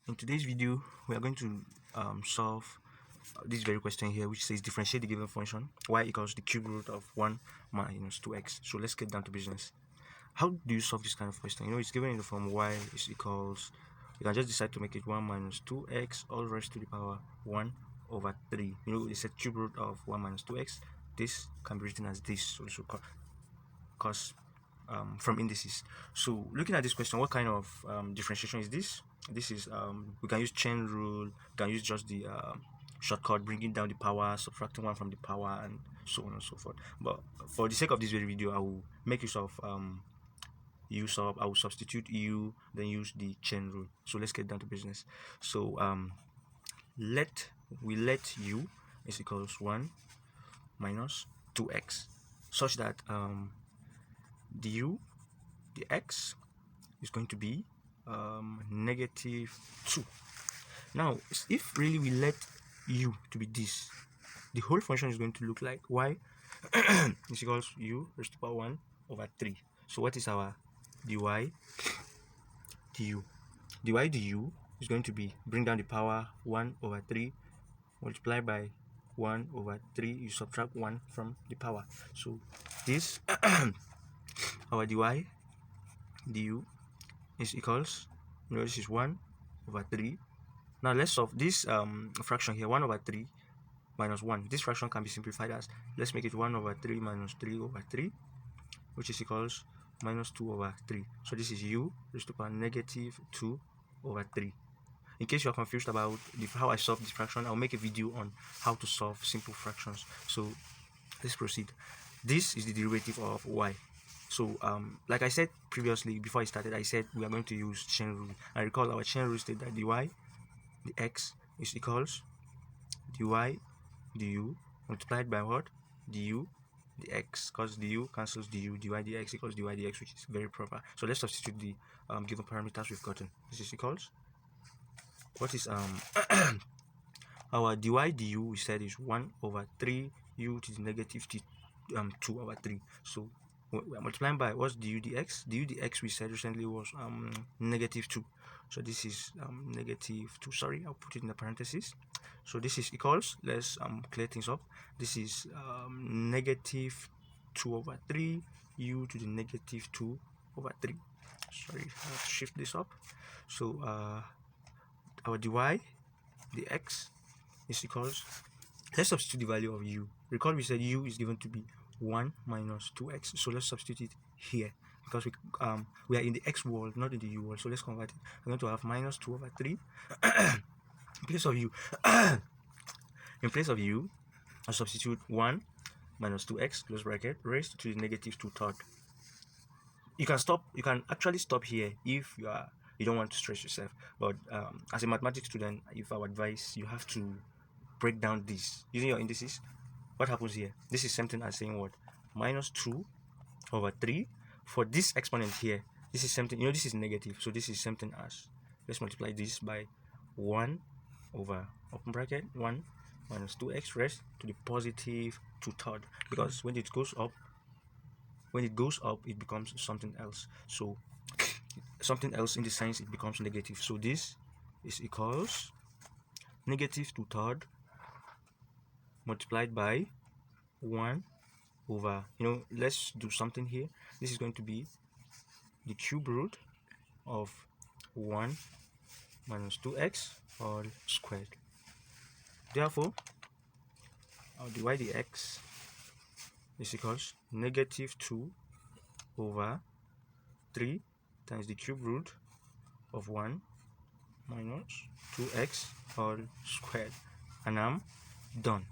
In today's video, we are going to solve this very question here, which says differentiate the given function y equals the cube root of 1 minus 2x. So let's get down to business. How do you solve this kind of question? You know, it's given in the form y is equals, you can just decide to make it 1 minus 2x all raised to the power 1 over 3. You know, it's a cube root of 1 minus 2x. This can be written as this, so this will cause from indices. So looking at this question, what kind of differentiation is this? This is we can use chain rule, we can use just the shortcut, bringing down the power, subtracting 1 from the power, and so on and so forth. But for the sake of this very video, I will make use of I will substitute u, then use the chain rule. So let's get down to business. So let u is equals 1 minus 2x, such that the x is going to be negative 2. Now, if really we let u to be this, the whole function is going to look like y is equals u raised to power 1 over 3. So what is our dy du? dy du is going to be, bring down the power 1 over 3 multiplied by 1 over 3, you subtract 1 from the power. So this our dy du is equals, you know, this is 1 over 3. Now let's solve this fraction here, 1 over 3 minus 1. This fraction can be simplified as, let's make it 1 over 3 minus 3 over 3, which is equals minus 2 over 3. So this is u raised to power negative 2 over 3. In case you are confused about how I solve this fraction, I'll make a video on how to solve simple fractions. So let's proceed. This is the derivative of y. So like I said previously, before I started, I said we are going to use chain rule. I recall our chain rule state that dy the x is equals dy du multiplied by what? Du the x, because du cancels du, dy dx equals dy dx, which is very proper. So let's substitute the given parameters we've gotten. This is equals, what is our dy du we said is 1 over 3 u to the negative 2 over 3. So we are multiplying by what's du dx. Du dx we said recently was negative 2. So this is negative 2. Sorry, I'll put it in the parentheses. So this is equals, let's clear things up. This is negative 2 over 3 u to the negative 2 over 3. Sorry, I'll shift this up. So our dy dx is equals, let's substitute the value of u. Recall we said u is given to be 1 minus 2x. So let's substitute it here, because we are in the x world, not in the u world. So let's convert it. I'm going to have minus 2 over 3 in place of u. In place of u, I'll substitute 1 minus 2x close bracket raised to the negative 2 third. You can actually stop here if you don't want to stress yourself. But as a mathematics student, if I advise, you have to break down this using your indices. What happens here? This is something as saying what? Minus 2 over 3. For this exponent here, this is something, you know, this is negative. So this is something as, let's multiply this by 1 over, open bracket, 1 minus 2x raised to the positive 2 third. Because when it goes up, it becomes something else. So something else in the signs, it becomes negative. So this is equals negative 2 third multiplied by 1 over, you know, let's do something here. This is going to be the cube root of 1 minus 2x all squared. Therefore, our dy dx is equals negative 2 over 3 times the cube root of 1 minus 2x all squared. And I'm done.